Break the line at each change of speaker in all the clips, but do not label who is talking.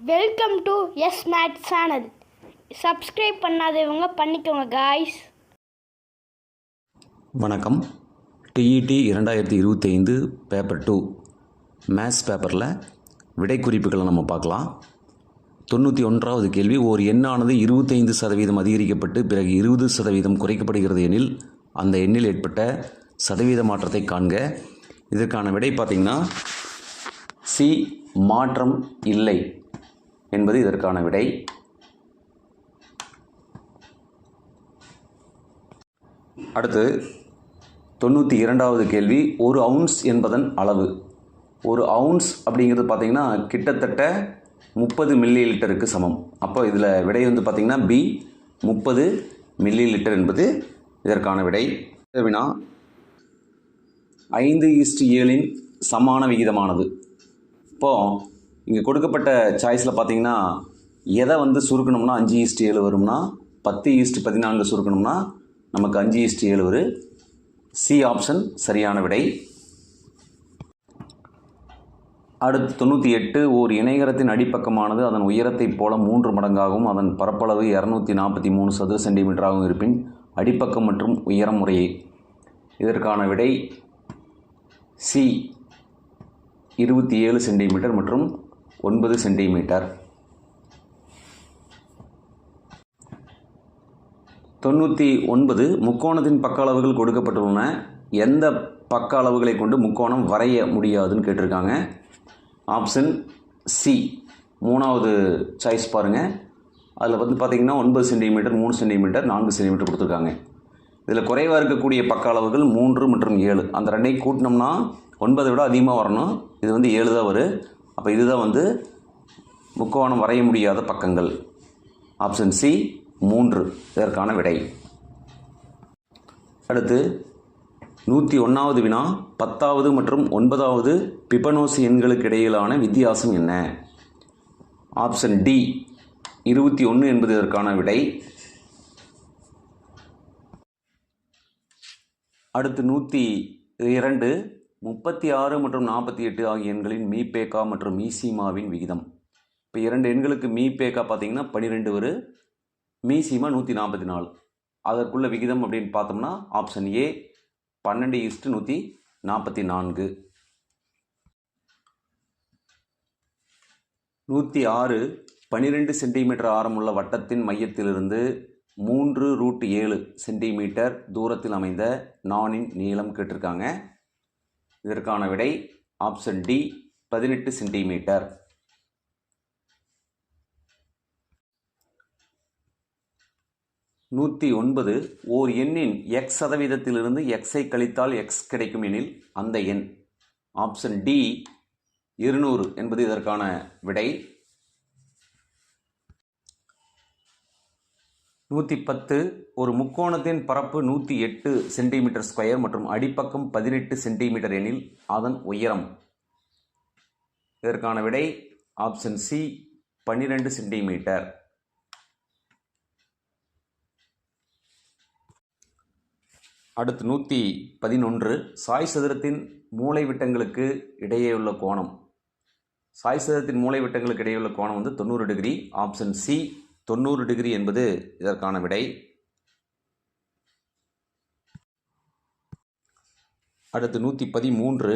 Welcome to எஸ் மேட் channel. Subscribe பண்ணாதவங்க பண்ணிக்கோங்க காய்ஸ்.
வணக்கம். டிஇடி 2025 பேப்பர் 2 மேத்ஸ் பேப்பரில் விடை குறிப்புகளை நம்ம பார்க்கலாம். 91வது கேள்வி, ஓர் எண்ணானது 25% அதிகரிக்கப்பட்டு பிறகு 20% குறைக்கப்படுகிறது எனில் அந்த எண்ணில் ஏற்பட்ட சதவீத மாற்றத்தை காண்க. இதற்கான விடை பார்த்திங்கன்னா சி, மாற்றம் இல்லை என்பது இதற்கான விடை. அடுத்து 92வது கேள்வி, ஒரு அவுன்ஸ் என்பதன் அளவு. ஒரு அவுன்ஸ் அப்படிங்கிறது பார்த்திங்கன்னா கிட்டத்தட்ட 30 மில்லி லிட்டருக்கு சமம். அப்போ இதில் விடை வந்து பார்த்திங்கன்னா பி, 30 மில்லி லிட்டர் என்பது இதற்கான விடை. வினா 5:7 சமான விகிதமானது. இப்போது இங்கே கொடுக்கப்பட்ட சாய்ஸில் பார்த்திங்கன்னா எதை வந்து சுருக்கணும்னா 5:7 வரும்னா 10:14 சுருக்கணும்னா நமக்கு 5:7 வரும். சி ஆப்ஷன் சரியான விடை. அடுத்து 98, ஓர் இணைகரத்தின் அடிப்பக்கமானது அதன் உயரத்தைப் போல 3 மடங்காகவும் அதன் பரப்பளவு 243 சதுர சென்டிமீட்டராகவும் இருப்பின் அடிப்பக்கம் மற்றும் உயரம் முறையே. இதற்கான விடை சி, 27 சென்டிமீட்டர் மற்றும் 9 சென்டிமீட்டர். 99, முக்கோணத்தின் பக்க அளவுகள் கொடுக்கப்பட்டுள்ளன. எந்த பக்க அளவுகளை கொண்டு முக்கோணம் வரைய முடியாதுன்னு கேட்டிருக்காங்க. ஆப்ஷன் சி, 3வது சாய்ஸ் பாருங்கள். அதில் வந்து பார்த்திங்கன்னா 9 சென்டிமீட்டர், 3 சென்டிமீட்டர், 4 சென்டிமீட்டர் கொடுத்துருக்காங்க. இதில் குறைவாக இருக்கக்கூடிய பக்க அளவுகள் 3 மற்றும் 7. அந்த ரெண்டையும் கூட்டினோம்னா 9 விட அதிகமாக வரணும். இது வந்து 7 தான் வரும். அப்போ இதுதான் வந்து முக்கோணம் வரைய முடியாத பக்கங்கள். ஆப்ஷன் சி 3 இதற்கான விடை. அடுத்து 101வது வினா, 10வது மற்றும் 9வது பிபனோசி எண்களுக்கு இடையிலான வித்தியாசம் என்ன? ஆப்ஷன் டி 21 என்பது இதற்கான விடை. அடுத்து 102, 36 மற்றும் 48 ஆகிய எண்களின் மீபேக்கா மற்றும் மீசீமாவின் விகிதம். இப்போ 2 எண்களுக்கு மீபேக்கா பார்த்திங்கன்னா 12 வரும், மீசீமா 144. அதற்குள்ள விகிதம் அப்படின்னு பார்த்தோம்னா ஆப்ஷன் ஏ 12:144. 106, 12 சென்டிமீட்டர் ஆரமுள்ள வட்டத்தின் மையத்திலிருந்து 3√7 சென்டிமீட்டர் தூரத்தில் அமைந்த நாணின் நீளம் கேட்டிருக்காங்க. இதற்கான விடை ஆப்ஷன் டி 18 சென்டிமீட்டர். நூற்றி 9, ஓர் எண்ணின் எக்ஸ் சதவீதத்திலிருந்து எக்ஸை கழித்தால் எக்ஸ் கிடைக்கும் எனில் அந்த எண். ஆப்ஷன் டி 200 என்பது இதற்கான விடை. 110, ஒரு முக்கோணத்தின் பரப்பு 108 சென்டிமீட்டர் ஸ்கொயர் மற்றும் அடிப்பக்கம் 18 சென்டிமீட்டர் எனில் அதன் உயரம். இதற்கான விடை ஆப்ஷன் சி 12 சென்டிமீட்டர். அடுத்து 111, சாய் சதுரத்தின் மூலை விட்டங்களுக்கு இடையே உள்ள கோணம். சாய் சதுரத்தின் மூலை விட்டங்களுக்கு இடையே உள்ள கோணம் வந்து 90 டிகிரி. ஆப்ஷன் சி 90 டிகிரி என்பது இதற்கான விடை. அடுத்து 113,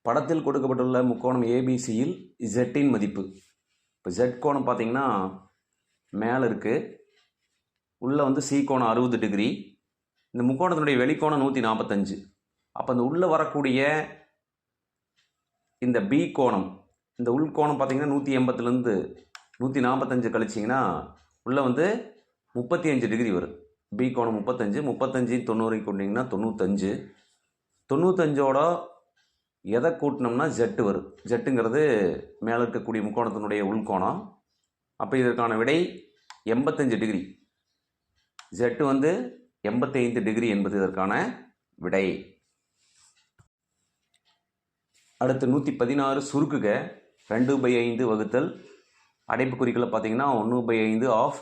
படத்தில் கொடுக்கப்பட்டுள்ள முக்கோணம் ஏபிசியில் ஜெட்டின் மதிப்பு. இப்போ ஜெட் கோணம் பார்த்திங்கன்னா மேலே இருக்குது, உள்ளே வந்து சி கோணம் 60 டிகிரி. இந்த முக்கோணத்தினுடைய வெளிக்கோணம் 145. அப்போ அந்த உள்ளே வரக்கூடிய இந்த பி கோணம், இந்த உள்கோணம் பார்த்திங்கன்னா 180லேருந்து 145 கழிச்சிங்கன்னா உள்ளே வந்து 35 டிகிரி வரும். பி கோணம் 35, 90 கொண்டிங்கன்னா 95. 95ஓட எதை கூட்டினோம்னா ஜெட்டு வரும். ஜெட்டுங்கிறது மேலே இருக்கக்கூடிய முக்கோணத்தினுடைய உள்கோணம். அப்போ இதற்கான விடை 85 டிகிரி. ஜெட்டு வந்து 85 டிகிரி என்பது இதற்கான விடை. அடுத்து 116, சுருக்குக 2/5 வகுத்தல் அடைப்பு குறிகளை பார்த்தீங்கன்னா 1/5 ஆஃப்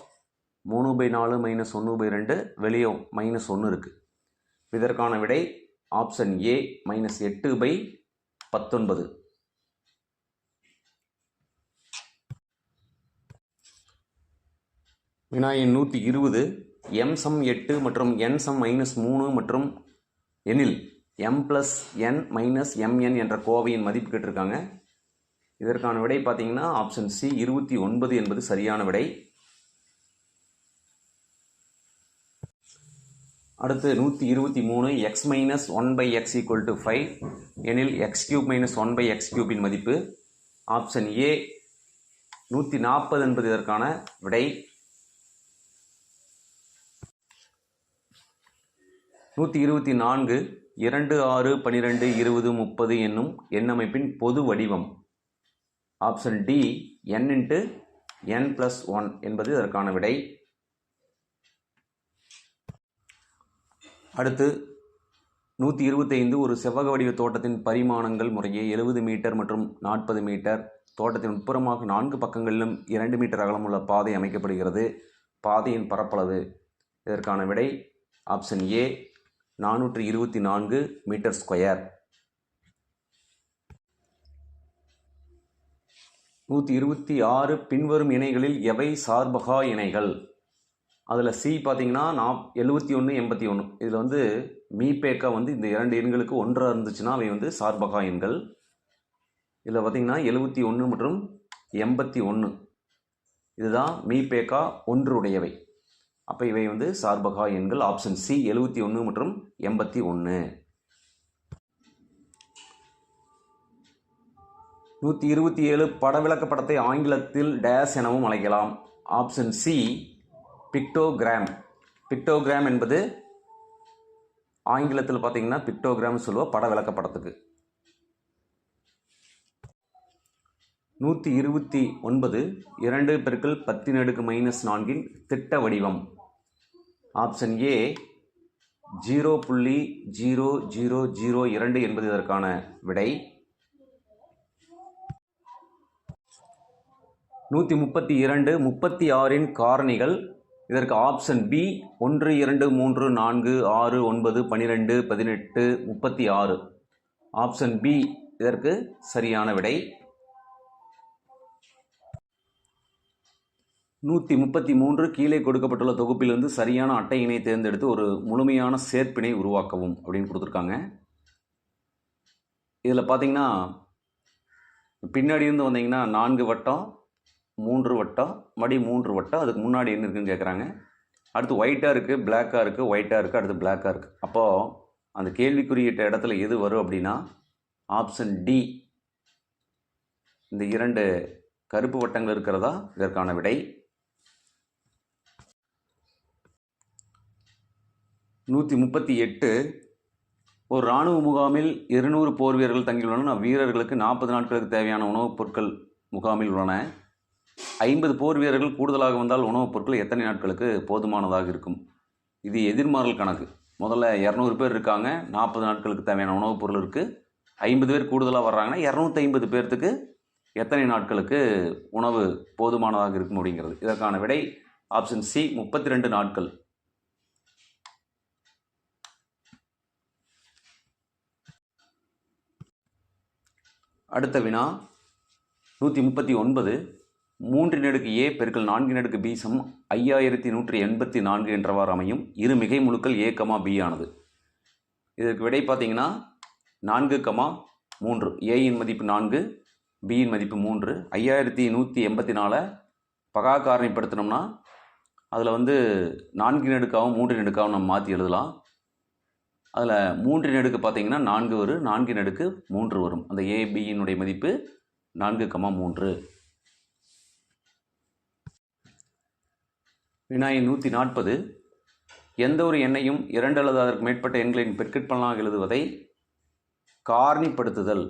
3/4 - 1/2 வெளியே -1 இருக்குது. இதற்கான விடை ஆப்ஷன் ஏ -8/19. வினா எண் 120 m சம் 8 மற்றும் n சம் -3 மற்றும் எனில் m + n - mn என்ற கோவையின் மதிப்பு கேட்டிருக்காங்க. இதற்கான விடை பார்த்தீங்கன்னா ஆப்ஷன் சி 29 என்பது சரியான விடை. அடுத்து 123 x - 1/x = 5 எனில் x³ - 1/x³ இன் மதிப்பு. ஆப்ஷன் ஏ 140 என்பது இதற்கான விடை. 124 2 6 12 20 30 என்னும் எண்ணமைப்பின் பொது வடிவம். ஆப்ஷன் டி n × n + 1 என்பது இதற்கான விடை. அடுத்து 125 ஒரு செவ்வக வடிவ தோட்டத்தின் பரிமாணங்கள் முறையே 70 மீட்டர் மற்றும் 40 மீட்டர். தோட்டத்தின் உட்புறமாக 4 பக்கங்களிலும் 2 மீட்டர் அகலமுள்ள பாதை அமைக்கப்படுகிறது. பாதையின் பரப்பளவு. இதற்கான விடை ஆப்ஷன் ஏ 424 மீட்டர் ஸ்கொயர். 126 பின்வரும் இணைகளில் எவை சார்பகா இணைகள்? அதில் சி பார்த்தீங்கன்னா 71 81. இதில் வந்து மீபேக்கா வந்து இந்த 2 எண்களுக்கு ஒன்றாக இருந்துச்சுன்னா அவை வந்து சார்பகா எண்கள். இதில் பார்த்தீங்கன்னா 71 மற்றும் 81 இதுதான் மீபேக்கா ஒன்றுடையவை. அப்போ இவை வந்து சார்பகா எண்கள். ஆப்ஷன் சி 71 மற்றும் 81. 127 பட விளக்கப்படத்தை ஆங்கிலத்தில் டேஸ் எனவும் அழைக்கலாம். Option C pictogram. பிக்டோகிராம் என்பது ஆங்கிலத்தில் பார்த்தீங்கன்னா பிக்டோகிராம் சொல்லுவோம் பட விளக்கப்படத்துக்கு. 129 2 × 10⁻⁻4 திட்ட வடிவம். ஆப்ஷன் ஏ 0.0002 என்பது இதற்கான விடை. 132 36 காரணிகள். இதற்கு ஆப்ஷன் பி 1 2 3 4 6 9 12 18 36. ஆப்ஷன் பி இதற்கு சரியான விடை. 133 கீழே கொடுக்கப்பட்டுள்ள தொகுப்பிலிருந்து சரியான அட்டையினை தேர்ந்தெடுத்து ஒரு முழுமையான சேர்ப்பினை உருவாக்கவும் அப்படின்னு கொடுத்துருக்காங்க. இதில் பார்த்தீங்கன்னா பின்னாடி இருந்து வந்தீங்கன்னா 4 வட்டம் 3 வட்டம் மடி 3 வட்டம். அதுக்கு முன்னாடி என்ன இருக்குன்னு கேட்குறாங்க. அடுத்து ஒயிட்டாக இருக்குது, பிளாக்காக இருக்குது, ஒயிட்டாக இருக்குது, அடுத்து பிளாக்காக இருக்குது. அப்போது அந்த கேள்விக்குறியிட்ட இடத்துல எது வரும் அப்படின்னா ஆப்ஷன் டி இந்த 2 கருப்பு வட்டங்கள் இருக்கிறதா இதற்கான விடை. 138 ஒரு இராணுவ முகாமில் 200 போர் வீரர்கள் தங்கியுள்ளனர். வீரர்களுக்கு 40 நாட்களுக்கு தேவையான உணவுப் பொருட்கள் முகாமில் உள்ளன. 50 போர் வீரர்கள் கூடுதலாக வந்தால் உணவுப் பொருட்கள் எத்தனை நாட்களுக்கு போதுமானதாக இருக்கும்? இது எதிர்மாறல் கணக்கு. முதல்ல 200 பேர் இருக்காங்க, 40 நாட்களுக்கு தேவையான உணவுப் பொருள் இருக்குது. 50 பேர் கூடுதலாக வர்றாங்கன்னா 250 பேர்த்துக்கு எத்தனை நாட்களுக்கு உணவு போதுமானதாக இருக்கும் அப்படிங்கிறது. இதற்கான விடை ஆப்ஷன் சி 32 நாட்கள். அடுத்த வினா 139 3 a × 4 b = 5184 என்றவாறு அமையும் இரு மிகை முழுக்கள் a, b ஆனது. இதற்கு விடை பார்த்தீங்கன்னா 4, 3. a மதிப்பு 4, b மதிப்பு 3. 5184 பகா காரணிப்படுத்தினோம்னா அதில் வந்து 4 3 நம்ம மாற்றி எழுதலாம். அதில் 3 பார்த்தீங்கன்னா 4 வரும், 4 3 வரும். அந்த a, b மதிப்பு 4, 3. வினா எண் 140 எந்த ஒரு எண்ணையும் 2 அல்லது அதற்கு மேற்பட்ட எண்களின் பெருக்கற்பலனாக எழுதுவதை காரணிப்படுத்துதல்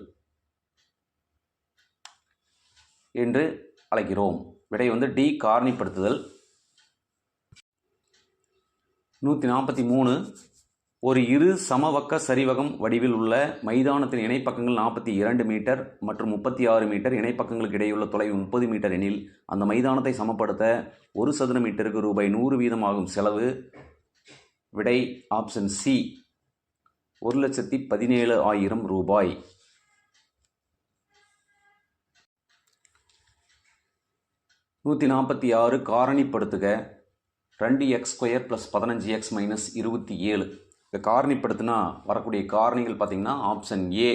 என்று அழைக்கிறோம். விடை வந்து டி காரணிப்படுத்துதல். 143 ஒரு இரு சமபக்க சரிவகம் வடிவில் உள்ள மைதானத்தின் இணைப்பக்கங்கள் 42 மீட்டர் மற்றும் 36 மீட்டர். இணைப்பக்கங்களுக்கு இடையுள்ள தொலைவு 30 மீட்டர் எனில் அந்த மைதானத்தை சமப்படுத்த 1 சதுர மீட்டருக்கு ரூபாய் 100 வீதம் ஆகும் செலவு. விடை ஆப்ஷன் சி 1,17,000 ரூபாய். 146 காரணிப்படுத்துக. 2x² + 15x - 27. இதை காரணிப்படுத்தினா வரக்கூடிய காரணிகள் பார்த்திங்கன்னா ஆப்ஷன் ஏ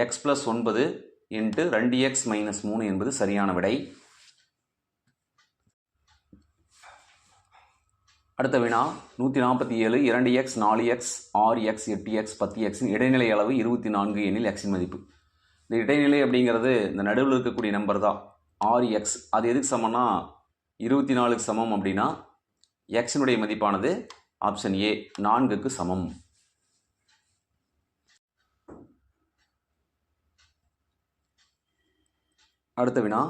x + 9 × 2x - 3 என்பது சரியான விடை. அடுத்த வினா 147. 2x 4x 6x 8x 10x இடைநிலை அளவு 24 எனில் x இன் மதிப்பு. இந்த இடைநிலை அப்படிங்கிறது இந்த நடுவில் இருக்கக்கூடிய நம்பர் தான் 6x. அது எதுக்கு சமம்னா 24க்கு சமம் அப்படின்னா எக்ஸினுடைய மதிப்பானது ஆப்ஷன் ஏ 4க்கு சமம். அடுத்த வினா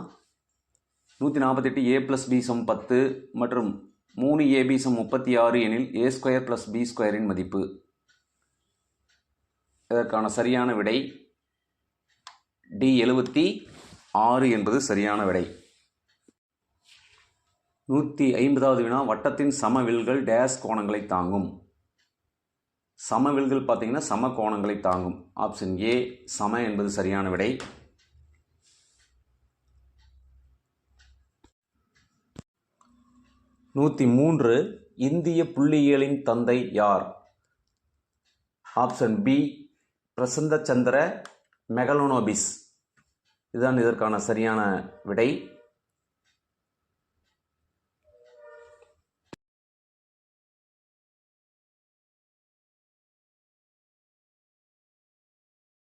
148. a + b = 10 மற்றும் 3ab = 36 எனில் a² + b² இன் மதிப்பு. இதற்கான சரியான விடை டி 76 என்பது சரியான விடை. 150வது வினா வட்டத்தின் சமவில்கள் டேஸ் கோணங்களை தாங்கும். சமவில்கள் பார்த்தீங்கன்னா சம கோணங்களை தாங்கும். ஆப்ஷன் ஏ சம என்பது சரியான விடை. நூற்றி இந்திய புள்ளியியலின் தந்தை யார்? ஆப்ஷன் பி பிரசந்த சந்திர மெகலோனோபிஸ். இதுதான் இதற்கான சரியான விடை.